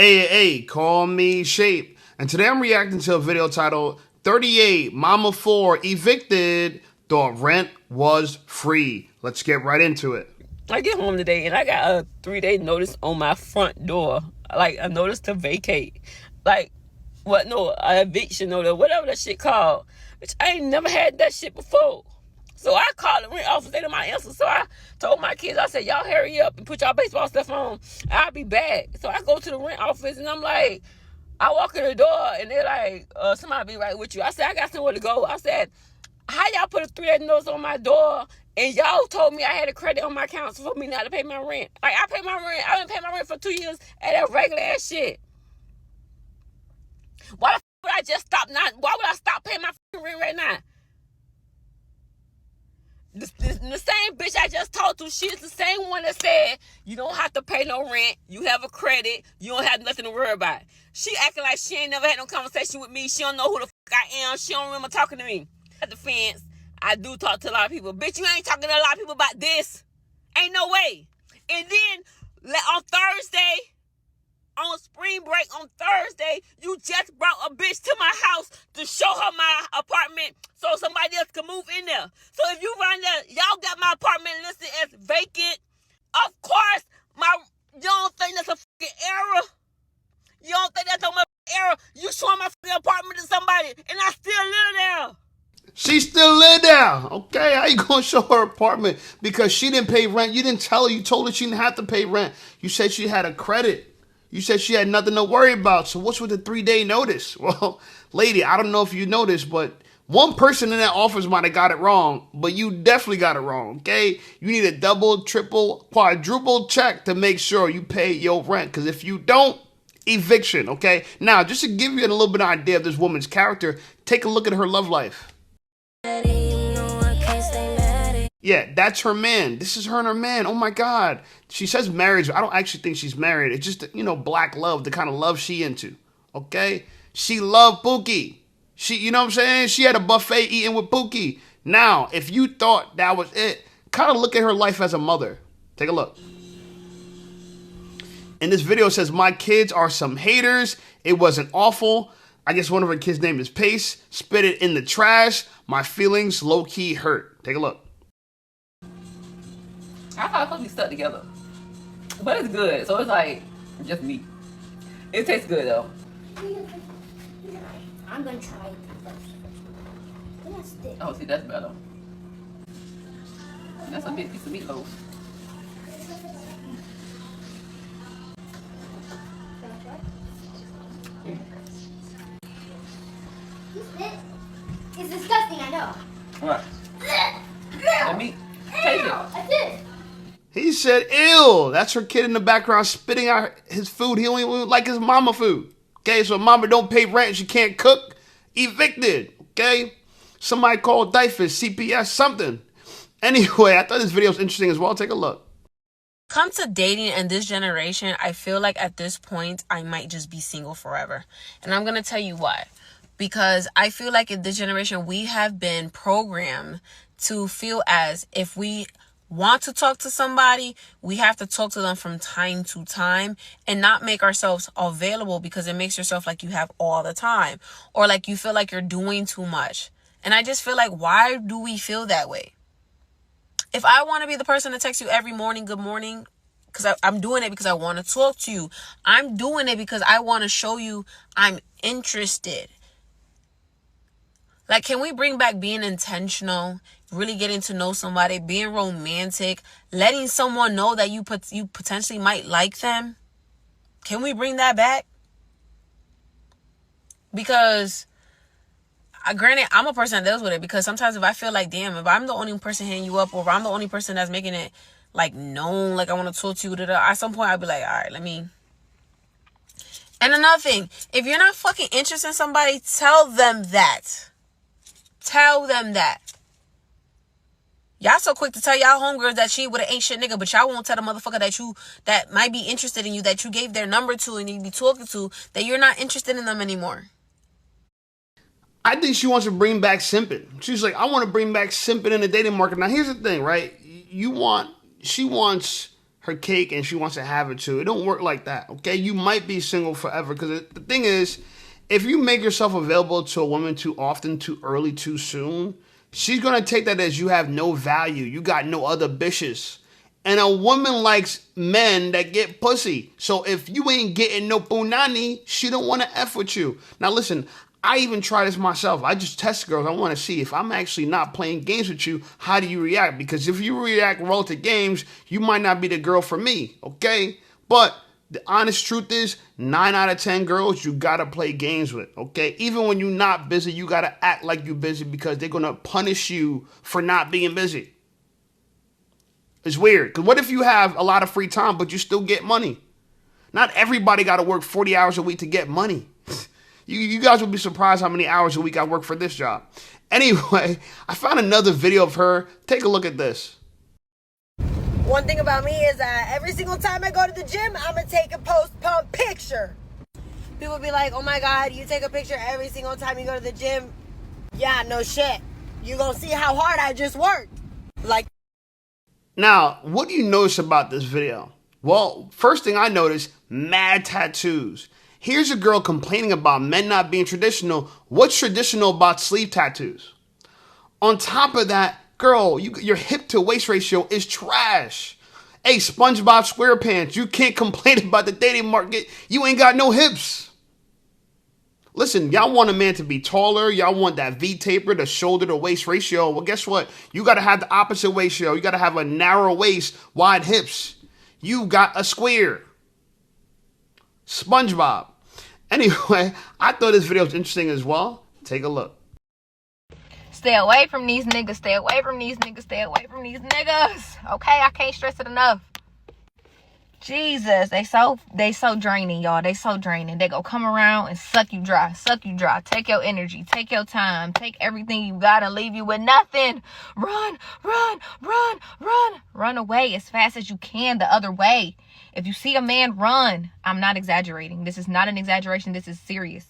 Hey, call me Shape. And today I'm reacting to a video titled 38 Mama 4 Evicted Thought Rent Was Free. Let's get right into it. I get home today and I got a 3-day notice on my front door. Like a notice to vacate. Like, what? No, an eviction or whatever that shit called. Which I ain't never had that shit before. So I called the rent office, they didn't my answer. So I told my kids, I said, y'all hurry up and put y'all baseball stuff on. I'll be back. So I go to the rent office and I'm like, I walk in the door and they're like, somebody be right with you. I said, I got somewhere to go. I said, how y'all put a 3-day notice on my door and y'all told me I had a credit on my account for me not to pay my rent? Like, I pay my rent. I didn't pay my rent for 2 years at that regular ass shit. Why the f would I just stop not? Why would I stop paying my rent right now? The same bitch I just talked to, she's the same one that said you don't have to pay no rent, you have a credit, you don't have nothing to worry about. She acting like she ain't never had no conversation with me. She don't know who the fuck I am. She don't remember talking to me. At the fence, I do talk to a lot of people. Bitch, you ain't talking to a lot of people about this. Ain't no way. And then on Thursday, on spring break on Thursday, you just brought a bitch to my house to show her my apartment so somebody else can move in there. So if you run there, y'all got my apartment listed as vacant. Of course, you don't think that's a fucking error? You don't think that's a error? You showing my fucking apartment to somebody and I still live there. She still live there. Okay, how you gonna show her apartment? Because she didn't pay rent. You didn't tell her. You told her she didn't have to pay rent. You said she had a credit. You said she had nothing to worry about. So what's with the 3-day notice? Well, lady, I don't know if you noticed, but one person in that office might have got it wrong, but you definitely got it wrong, okay? You need a double, triple, quadruple check to make sure you pay your rent. Because if you don't, eviction, okay? Now, just to give you a little bit of idea of this woman's character, take a look at her love life. Yeah, that's her man. This is her and her man. Oh my God. She says marriage. I don't actually think she's married. It's just, black love, the kind of love she into. Okay? She loved Pookie. You know what I'm saying? She had a buffet eating with Pookie. Now, if you thought that was it, kind of look at her life as a mother. Take a look. In this video, it says, my kids are some haters. It wasn't awful. I guess one of her kids' name is Pace. Spit it in the trash. My feelings low-key hurt. Take a look. I thought it was supposed to be stuck together. But it's good. So it's like just meat. It tastes good though. I'm gonna try it first. Oh, see, that's better. That's a big piece of meatloaf. It's disgusting, I know. What? The meat. Taste it. That's it. He said, ew. That's her kid in the background spitting out his food. He don't even like his mama food. Okay, so mama don't pay rent. She can't cook. Evicted. Okay? Somebody call DIFUS, CPS, something. Anyway, I thought this video was interesting as well. Take a look. Come to dating and this generation, I feel like at this point, I might just be single forever. And I'm going to tell you why. Because I feel like in this generation, we have been programmed to feel as if we want to talk to somebody, we have to talk to them from time to time and not make ourselves available because it makes yourself like you have all the time or like you feel like you're doing too much. And I just feel like, why do we feel that way? If I want to be the person to text you every morning, good morning, because I'm doing it because I want to talk to you. I'm doing it because I want to show you I'm interested. Like, can we bring back being intentional, really getting to know somebody, being romantic, letting someone know that you potentially might like them? Can we bring that back? Because, granted, I'm a person that deals with it. Because sometimes if I feel like, damn, if I'm the only person hitting you up, or if I'm the only person that's making it, like, known, like, I want to talk to you, at some point, I'll be like, all right, let me... And another thing, if you're not fucking interested in somebody, tell them that. Tell them that. Y'all so quick to tell y'all homegirls that she with an ain't shit nigga, but y'all won't tell the motherfucker that might be interested in you, that you gave their number to and you be talking to, that you're not interested in them anymore. I think she wants to bring back simping. She's like, I want to bring back simping in the dating market. Now, here's the thing, right? She wants her cake and she wants to have it too. It don't work like that, okay? You might be single forever, because the thing is, if you make yourself available to a woman too often, too early, too soon, she's going to take that as you have no value. You got no other bitches. And a woman likes men that get pussy. So if you ain't getting no punani, she don't want to F with you. Now listen, I even try this myself. I just test girls. I want to see if I'm actually not playing games with you, how do you react? Because if you react well to games, you might not be the girl for me, okay? But the honest truth is, 9 out of 10 girls you gotta play games with, okay? Even when you're not busy, you gotta act like you're busy, because they're gonna punish you for not being busy. It's weird, because what if you have a lot of free time, but you still get money? Not everybody gotta work 40 hours a week to get money. You guys will be surprised how many hours a week I work for this job. Anyway, I found another video of her. Take a look at this. One thing about me is that every single time I go to the gym, I'm going to take a post-pump picture. People be like, oh my God, you take a picture every single time you go to the gym? Yeah, no shit. You're going to see how hard I just worked. Like. Now, what do you notice about this video? Well, first thing I noticed, mad tattoos. Here's a girl complaining about men not being traditional. What's traditional about sleeve tattoos? On top of that, girl, your hip to waist ratio is trash. Hey, SpongeBob SquarePants, you can't complain about the dating market. You ain't got no hips. Listen, y'all want a man to be taller. Y'all want that V-taper, the shoulder to waist ratio. Well, guess what? You got to have the opposite ratio. You got to have a narrow waist, wide hips. You got a square. SpongeBob. Anyway, I thought this video was interesting as well. Take a look. Stay away from these niggas. Stay away from these niggas. Stay away from these niggas. Okay, I can't stress it enough. Jesus, they so draining, y'all. They so draining. They go come around and suck you dry. Suck you dry. Take your energy. Take your time. Take everything you got and leave you with nothing. Run, run, run, run. Run away as fast as you can the other way. If you see a man, run. I'm not exaggerating. This is not an exaggeration. This is serious.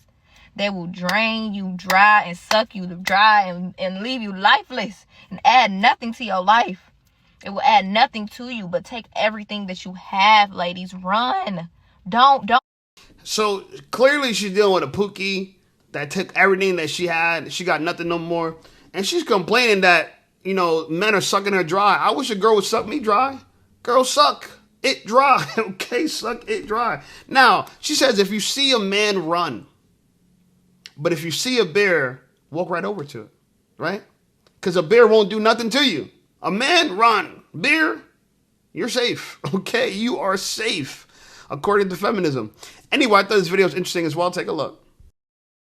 They will drain you dry and suck you dry and leave you lifeless and add nothing to your life. It will add nothing to you, but take everything that you have, ladies. Run. Don't. So clearly she's dealing with a pookie that took everything that she had. She got nothing no more. And she's complaining that, men are sucking her dry. I wish a girl would suck me dry. Girl, suck it dry. Okay, suck it dry. Now, she says if you see a man, run. But if you see a bear, walk right over to it, right? Because a bear won't do nothing to you. A man, run. Bear, you're safe. Okay, you are safe, according to feminism. Anyway, I thought this video was interesting as well. Take a look.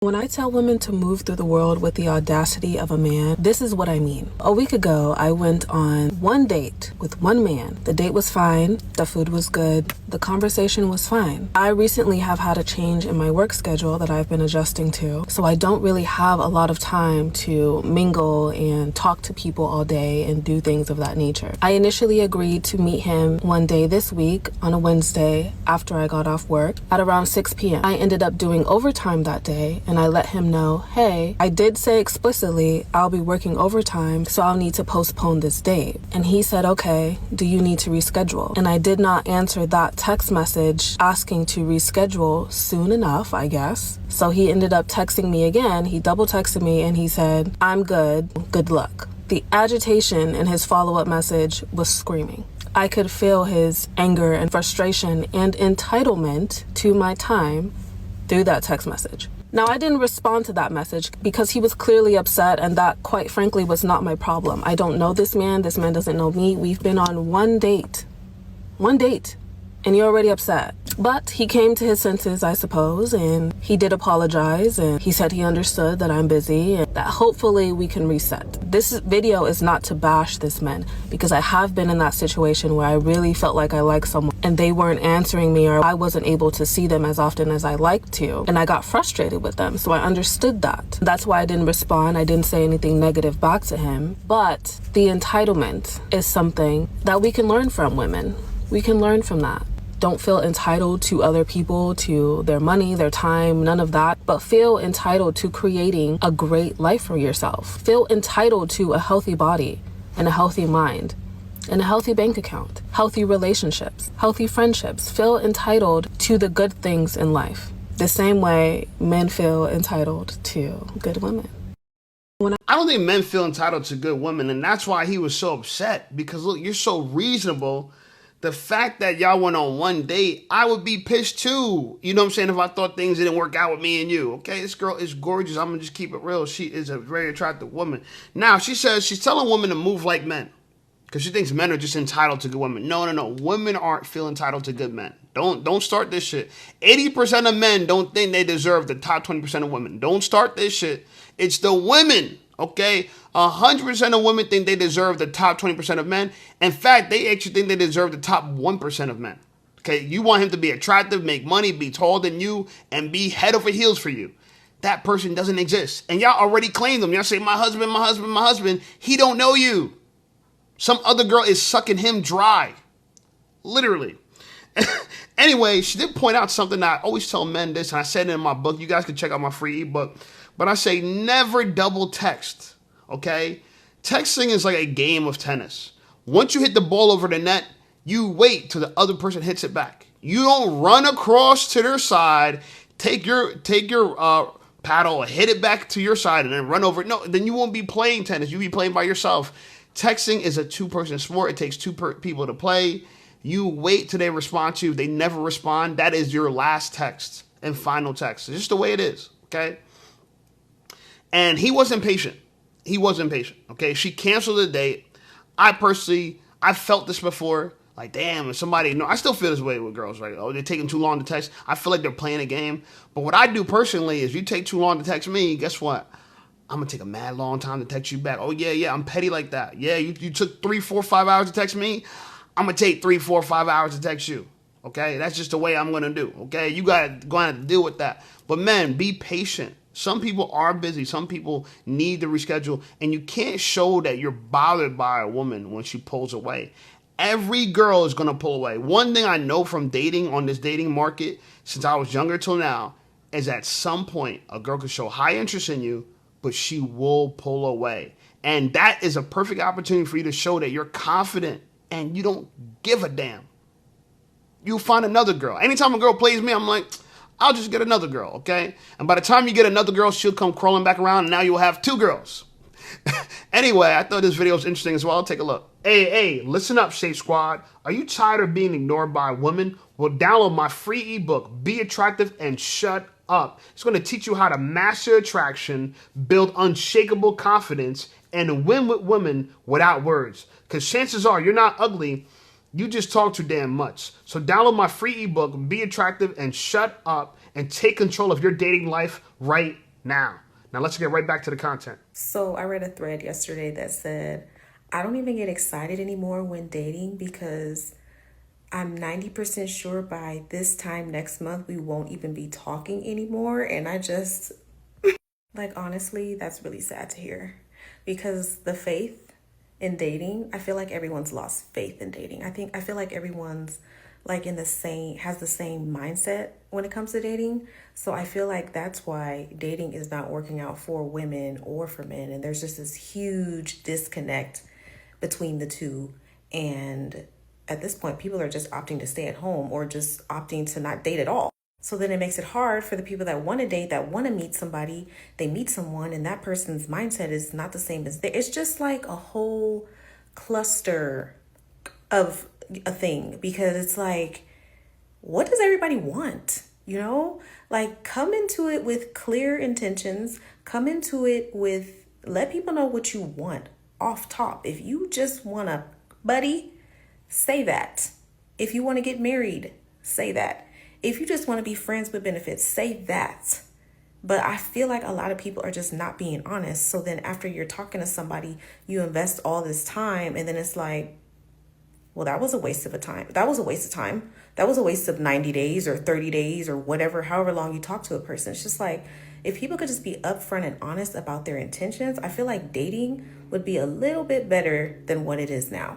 When I tell women to move through the world with the audacity of a man, this is what I mean. A week ago, I went on one date with one man. The date was fine. The food was good. The conversation was fine. I recently have had a change in my work schedule that I've been adjusting to, so I don't really have a lot of time to mingle and talk to people all day and do things of that nature. I initially agreed to meet him one day this week on a Wednesday after I got off work at around 6 p.m. I ended up doing overtime that day, and I let him know, hey, I did say explicitly I'll be working overtime, so I'll need to postpone this date. And he said, okay, do you need to reschedule? And I did not answer that text message asking to reschedule soon enough, I guess. So he ended up texting me again. He double texted me and he said, I'm good, good luck. The agitation in his follow-up message was screaming. I could feel his anger and frustration and entitlement to my time through that text message. Now, I didn't respond to that message because he was clearly upset, and that, quite frankly, was not my problem. I don't know this man. This man doesn't know me. We've been on one date, and you're already upset. But he came to his senses, I suppose, and he did apologize, and he said he understood that I'm busy and that hopefully we can reset. This video is not to bash this man, because I have been in that situation where I really felt like I liked someone and they weren't answering me, or I wasn't able to see them as often as I liked to, and I got frustrated with them, so I understood that. That's why I didn't respond. I didn't say anything negative back to him. But the entitlement is something that we can learn from women. We can learn from that. Don't feel entitled to other people, to their money, their time, none of that, but feel entitled to creating a great life for yourself. Feel entitled to a healthy body and a healthy mind. and a healthy bank account, healthy relationships, healthy friendships, feel entitled to the good things in life, the same way men feel entitled to good women. I don't think men feel entitled to good women, and that's why he was so upset. Because look, you're so reasonable. The fact that y'all went on one date, I would be pissed too. You know what I'm saying? If I thought things didn't work out with me and you. Okay, this girl is gorgeous. I'm gonna just keep it real. She is a very attractive woman. Now, she says she's telling women to move like men. Because she thinks men are just entitled to good women. No. Women aren't feel entitled to good men. Don't start this shit. 80% of men don't think they deserve the top 20% of women. Don't start this shit. It's the women, okay? 100% of women think they deserve the top 20% of men. In fact, they actually think they deserve the top 1% of men. Okay, you want him to be attractive, make money, be taller than you, and be head over heels for you. That person doesn't exist. And y'all already claim them. Y'all say, my husband. He don't know you. Some other girl is sucking him dry. Literally. Anyway, she did point out something that I always tell men this, and I said it in my book. You guys can check out my free ebook. But I say never double text, okay? Texting is like a game of tennis. Once you hit the ball over the net, you wait till the other person hits it back. You don't run across to their side, take your paddle, hit it back to your side, and then run over. No, then you won't be playing tennis. You'll be playing by yourself. Texting is a two-person sport. It takes two people to play. You wait till they respond to you. If they never respond, that is your last text and final text. It's just the way it is, okay? And he wasn't patient. Okay? She canceled the date. I felt this before. Like, damn, if somebody, I still feel this way with girls, right? Oh, they're taking too long to text. I feel like they're playing a game. But what I do personally is you take too long to text me, guess what? I'm going to take a mad long time to text you back. Oh, yeah, I'm petty like that. Yeah, you took 3, 4, 5 hours to text me. I'm going to take 3, 4, 5 hours to text you. Okay? That's just the way I'm going to do. Okay? You got to go ahead and deal with that. But men, be patient. Some people are busy. Some people need to reschedule. And you can't show that you're bothered by a woman when she pulls away. Every girl is going to pull away. One thing I know from dating on this dating market since I was younger till now is at some point a girl could show high interest in you, but she will pull away. And that is a perfect opportunity for you to show that you're confident and you don't give a damn. You'll find another girl. Anytime a girl plays me, I'm like, I'll just get another girl, okay? And by the time you get another girl, she'll come crawling back around and now you'll have 2 girls. Anyway, I thought this video was interesting as well. Take a look. Hey, listen up, Shape Squad. Are you tired of being ignored by women? Well, download my free ebook, Be Attractive and Shut Up. It's going to teach you how to master attraction, build unshakable confidence, and win with women without words. Because chances are you're not ugly, you just talk too damn much. So download my free ebook, Be Attractive and Shut Up, and take control of your dating life right now. Now let's get right back to the content. So I read a thread yesterday that said, I don't even get excited anymore when dating because I'm 90% sure by this time next month we won't even be talking anymore. And I just, like, honestly, that's really sad to hear. Because the faith in dating, I feel like everyone's lost faith in dating. I feel like everyone's like has the same mindset when it comes to dating. So I feel like that's why dating is not working out for women or for men. And there's just this huge disconnect between the two. And at this point, people are just opting to stay at home or just opting to not date at all. So then it makes it hard for the people that want to date, that want to meet somebody. They meet someone and that person's mindset is not the same as theirs. It's just like a whole cluster of a thing, because it's like, what does everybody want? You know, like, come into it with clear intentions, come into it with, let people know what you want off top. If you just want a buddy, say that. If you want to get married, say that. If you just want to be friends with benefits, say that. But I feel like a lot of people are just not being honest. So then after you're talking to somebody, you invest all this time and then it's like, well, that was a waste of time. That was a waste of time. That was a waste of 90 days or 30 days or whatever, however long you talk to a person. It's just like, if people could just be upfront and honest about their intentions, I feel like dating would be a little bit better than what it is now.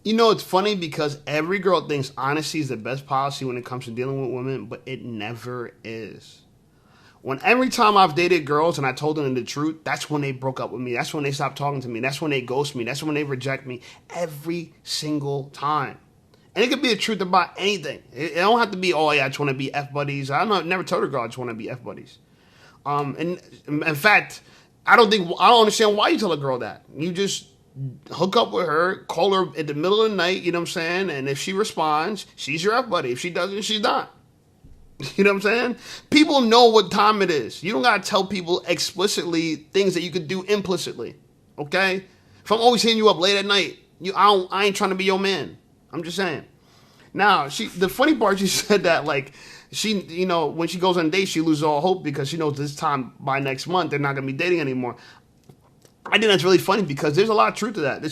You know, it's funny because every girl thinks honesty is the best policy when it comes to dealing with women, but it never is. When every time I've dated girls and I told them the truth, that's when they broke up with me. That's when they stopped talking to me. That's when they ghost me. That's when they reject me. Every single time. And it could be the truth about anything. It don't have to be, oh yeah, I just want to be F buddies. I never told a girl I just want to be F buddies. And in fact, I don't understand why you tell a girl that. You just hook up with her, call her at the middle of the night, you know what I'm saying? And if she responds, she's your F buddy. If she doesn't, she's not. You know what I'm saying? People know what time it is. You don't got to tell people explicitly things that you could do implicitly. Okay? If I'm always hitting you up late at night, I ain't trying to be your man. I'm just saying. Now, the funny part, she said that, like, she, you know, when she goes on dates, she loses all hope because she knows this time by next month, they're not going to be dating anymore. I think that's really funny because there's a lot of truth to that.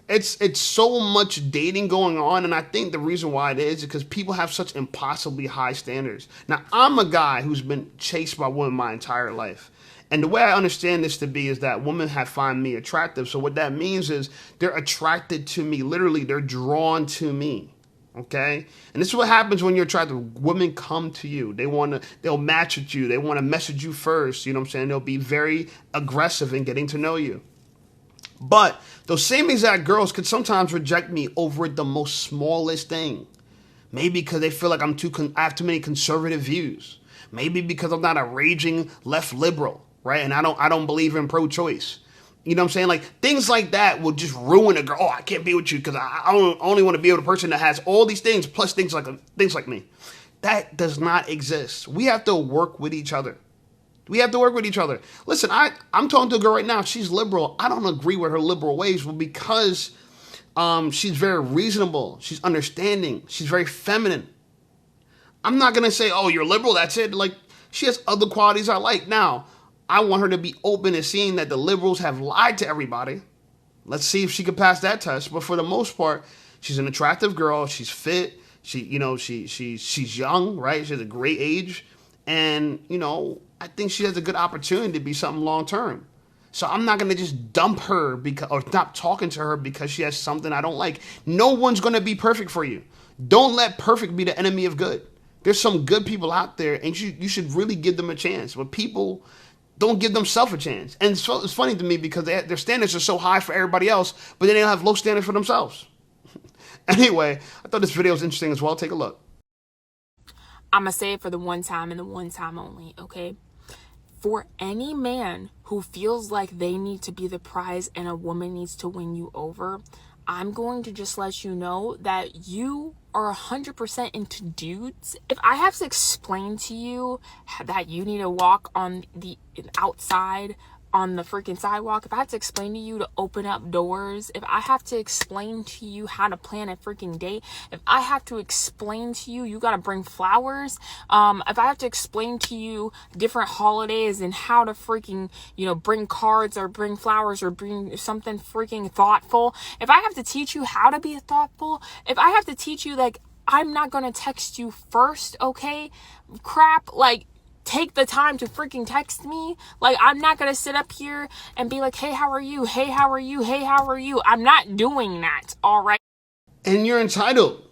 It's so much dating going on, and I think the reason why it is because people have such impossibly high standards. Now, I'm a guy who's been chased by women my entire life. And the way I understand this to be is that women have find me attractive. So what that means is they're attracted to me. Literally, they're drawn to me. Okay? And this is what happens when you're attractive. Women come to you. They'll match with you. They want to message you first. You know what I'm saying? They'll be very aggressive in getting to know you. But those same exact girls could sometimes reject me over the most smallest thing. Maybe because they feel like I have too many conservative views. Maybe because I'm not a raging left liberal, right? And I don't believe in pro-choice. You know what I'm saying? Like, things like that will just ruin a girl. Oh, I can't be with you because I only want to be with a person that has all these things plus things like me. That does not exist. We have to work with each other. Listen, I'm talking to a girl right now. She's liberal. I don't agree with her liberal ways, but because she's very reasonable. She's understanding. She's very feminine. I'm not going to say, oh, you're liberal, that's it. Like, she has other qualities I like. Now, I want her to be open to seeing that the liberals have lied to everybody. Let's see if she can pass that test. But for the most part, she's an attractive girl. She's fit. She's young, right? She has a great age. And, you know, I think she has a good opportunity to be something long term. So I'm not going to just dump her or stop talking to her because she has something I don't like. No one's going to be perfect for you. Don't let perfect be the enemy of good. There's some good people out there, and you should really give them a chance. But people don't give themselves a chance. And so it's funny to me because their standards are so high for everybody else, but then they don't have low standards for themselves. Anyway, I thought this video was interesting as well. Take a look. I'm going to say it for the one time and the one time only, okay? For any man who feels like they need to be the prize and a woman needs to win you over, I'm going to just let you know that you are 100% into dudes. If I have to explain to you that you need to walk on the outside on the freaking sidewalk, if I have to explain to you to open up doors, if I have to explain to you how to plan a freaking date, if I have to explain to you, you gotta bring flowers, if I have to explain to you different holidays and how to freaking, you know, bring cards or bring flowers or bring something freaking thoughtful, if I have to teach you how to be thoughtful, if I have to teach you, like, I'm not gonna text you first, okay? Crap, like, take the time to freaking text me. Like, I'm not gonna sit up here and be like, hey, how are you? Hey, how are you? Hey, how are you? I'm not doing that, all right? And you're entitled.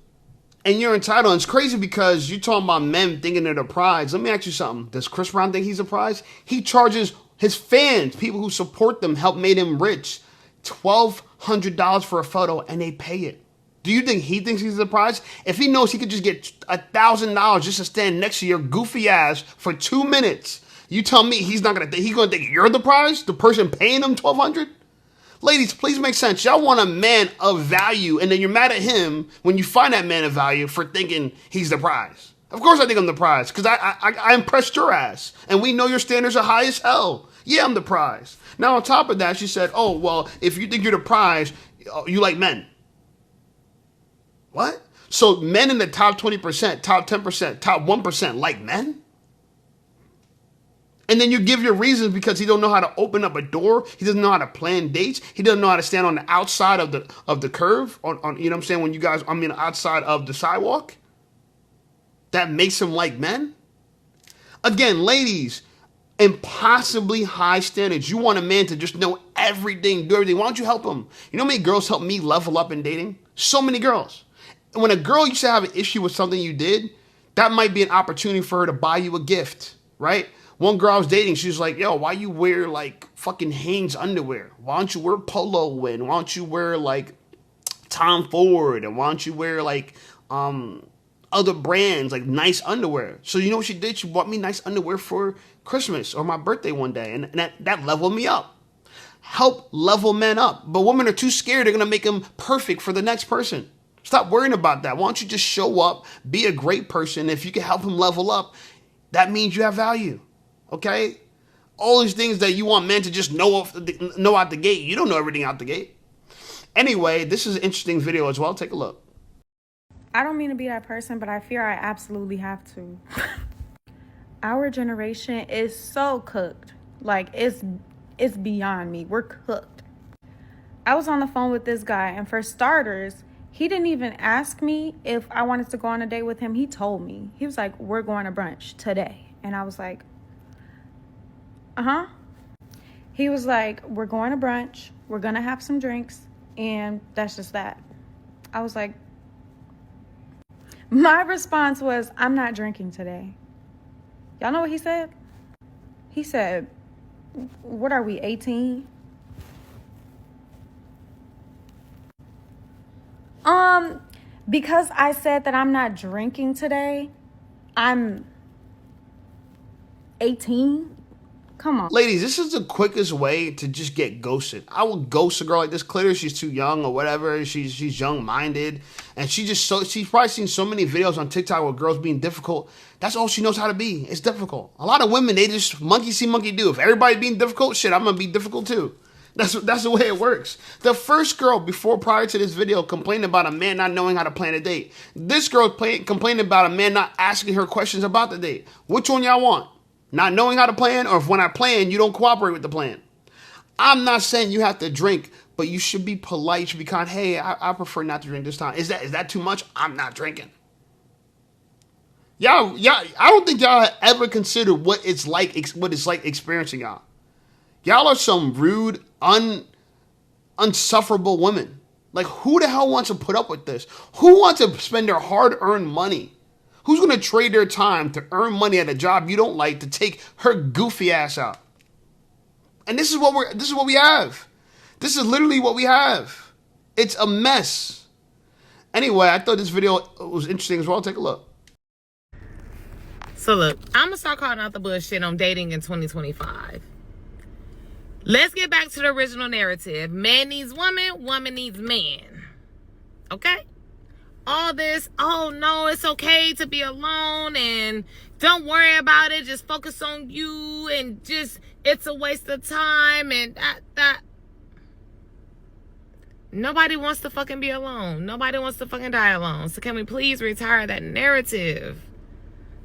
And it's crazy because you're talking about men thinking they're the prize. Let me ask you something. Does Chris Brown think he's a prize? He charges his fans, people who support them, help made him rich, $1,200 for a photo, and they pay it. Do you think he thinks he's a prize? If he knows he could just get $1,000 just to stand next to your goofy ass for 2 minutes, you tell me he's not gonna think you're the prize? The person paying him $1,200? Ladies, please make sense. Y'all want a man of value, and then you're mad at him when you find that man of value for thinking he's the prize. Of course I think I'm the prize, because I impressed your ass, and we know your standards are high as hell. Yeah, I'm the prize. Now on top of that, she said, oh, well, if you think you're the prize, you like men. What? So men in the top 20%, top 10%, top 1% like men? And then you give your reasons because he don't know how to open up a door. He doesn't know how to plan dates. He doesn't know how to stand on the outside of the curve. On you know what I'm saying? When you guys, outside of the sidewalk. That makes him like men? Again, ladies, impossibly high standards. You want a man to just know everything, do everything. Why don't you help him? You know how many girls help me level up in dating? So many girls. When a girl used to have an issue with something you did, that might be an opportunity for her to buy you a gift, right? One girl I was dating, she was like, yo, why you wear like fucking Hanes underwear? Why don't you wear Polo? And why don't you wear like Tom Ford? And why don't you wear like other brands, like nice underwear? So you know what she did? She bought me nice underwear for Christmas or my birthday one day. And that leveled me up. Help level men up. But women are too scared. They're going to make them perfect for the next person. Stop worrying about that. Why don't you just show up, be a great person? If you can help them level up, that means you have value. Okay? All these things that you want men to just know out the gate. You don't know everything out the gate. Anyway, this is an interesting video as well. Take a look. I don't mean to be that person, but I fear I absolutely have to. Our generation is so cooked. Like, it's beyond me. We're cooked. I was on the phone with this guy, and for starters, he didn't even ask me if I wanted to go on a date with him. He told me. He was like, we're going to brunch today. And I was like, uh-huh. He was like, we're going to brunch. We're going to have some drinks. And that's just that. I was like, my response was, I'm not drinking today. Y'all know what he said? He said, what are we, 18? Because I said that I'm not drinking today, I'm 18? Come on. Ladies, this is the quickest way to just get ghosted. I would ghost a girl like this. Clearly, she's too young or whatever. She's young-minded. And she's probably seen so many videos on TikTok with girls being difficult. That's all she knows how to be. It's difficult. A lot of women, they just monkey see, monkey do. If everybody being difficult, shit, I'm going to be difficult too. That's the way it works. The first girl prior to this video complained about a man not knowing how to plan a date. This girl complained about a man not asking her questions about the date. Which one y'all want? Not knowing how to plan, or if when I plan, you don't cooperate with the plan? I'm not saying you have to drink, but you should be polite. You should be kind. Hey, I prefer not to drink this time. Is that too much? I'm not drinking. Y'all, I don't think y'all ever considered what it's like experiencing y'all. Y'all are some rude, unsufferable women. Like, who the hell wants to put up with this? Who wants to spend their hard-earned money? Who's going to trade their time to earn money at a job you don't like to take her goofy ass out? And this is what we have. This is literally what we have. It's a mess. Anyway, I thought this video was interesting as well. Take a look. So look, I'm going to start calling out the bullshit on dating in 2025. Let's get back to the original narrative. Man needs woman, woman needs man. Okay? All this, oh no, it's okay to be alone and don't worry about it. Just focus on you and just, it's a waste of time and that. Nobody wants to fucking be alone. Nobody wants to fucking die alone. So can we please retire that narrative?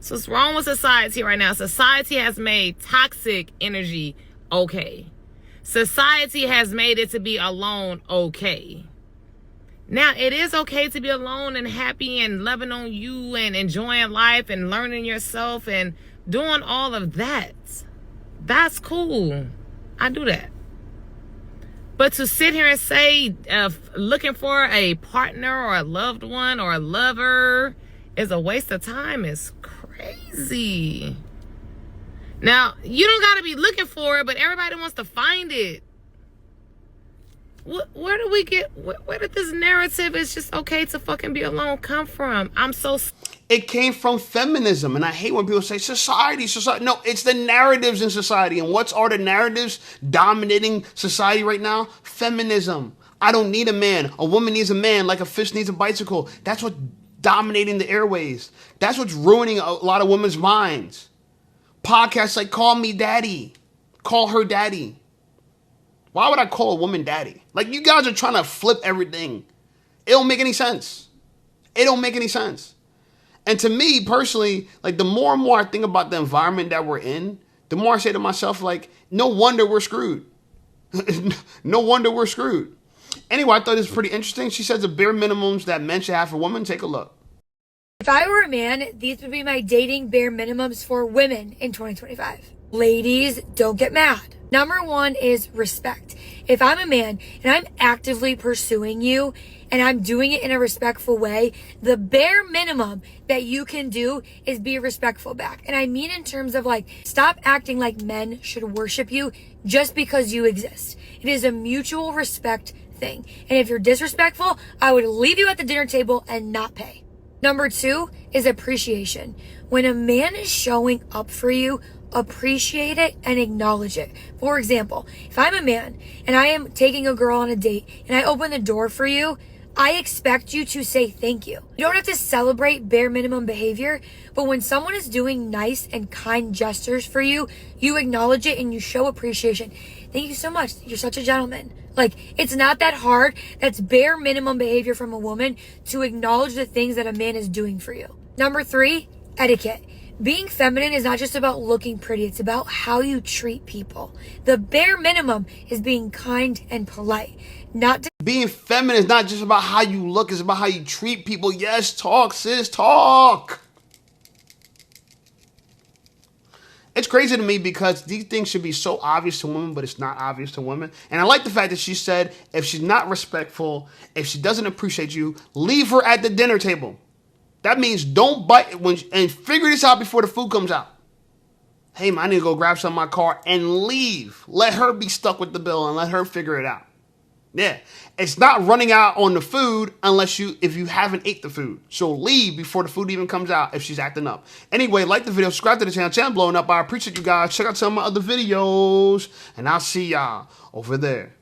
So what's wrong with society right now? Society has made toxic energy okay. Society has made it to be alone okay. Now, it is okay to be alone and happy and loving on you and enjoying life and learning yourself and doing all of that. That's cool. I do that. But to sit here and say looking for a partner or a loved one or a lover is a waste of time is crazy. Now, you don't got to be looking for it, but everybody wants to find it. Where did this narrative it's just okay to fucking be alone come from? It came from feminism, and I hate when people say society. No, it's the narratives in society. And what's are the narratives dominating society right now? Feminism. I don't need a man. A woman needs a man like a fish needs a bicycle. That's what's dominating the airways. That's what's ruining a lot of women's minds. Podcasts like Call Me Daddy. Call her daddy. Why would I call a woman daddy? Like, you guys are trying to flip everything. It don't make any sense. It don't make any sense. And to me, personally, like, the more and more I think about the environment that we're in, the more I say to myself, like, no wonder we're screwed. No wonder we're screwed. Anyway, I thought this was pretty interesting. She says the bare minimums that men should have for women. Take a look. If I were a man, these would be my dating bare minimums for women in 2025. Ladies, don't get mad. Number one is respect. If I'm a man and I'm actively pursuing you and I'm doing it in a respectful way, the bare minimum that you can do is be respectful back. And I mean in terms of like, stop acting like men should worship you just because you exist. It is a mutual respect thing. And if you're disrespectful, I would leave you at the dinner table and not pay. Number two is appreciation. When a man is showing up for you, appreciate it and acknowledge it. For example, if I'm a man and I am taking a girl on a date and I open the door for you, I expect you to say thank you. You don't have to celebrate bare minimum behavior, but when someone is doing nice and kind gestures for you, you acknowledge it and you show appreciation. Thank you so much. You're such a gentleman. Like, it's not that hard. That's bare minimum behavior from a woman to acknowledge the things that a man is doing for you. Number three, etiquette. Being feminine is not just about looking pretty. It's about how you treat people. The bare minimum is being kind and polite. Being feminine is not just about how you look. It's about how you treat people. Yes, talk, sis, talk. It's crazy to me because these things should be so obvious to women, but it's not obvious to women. And I like the fact that she said, if she's not respectful, if she doesn't appreciate you, leave her at the dinner table. That means don't bite and figure this out before the food comes out. Hey, man, I need to go grab some in my car and leave. Let her be stuck with the bill and let her figure it out. Yeah, it's not running out on the food if you haven't ate the food. So leave before the food even comes out if she's acting up. Anyway, like the video, subscribe to the channel blowing up. I appreciate you guys. Check out some of my other videos, and I'll see y'all over there.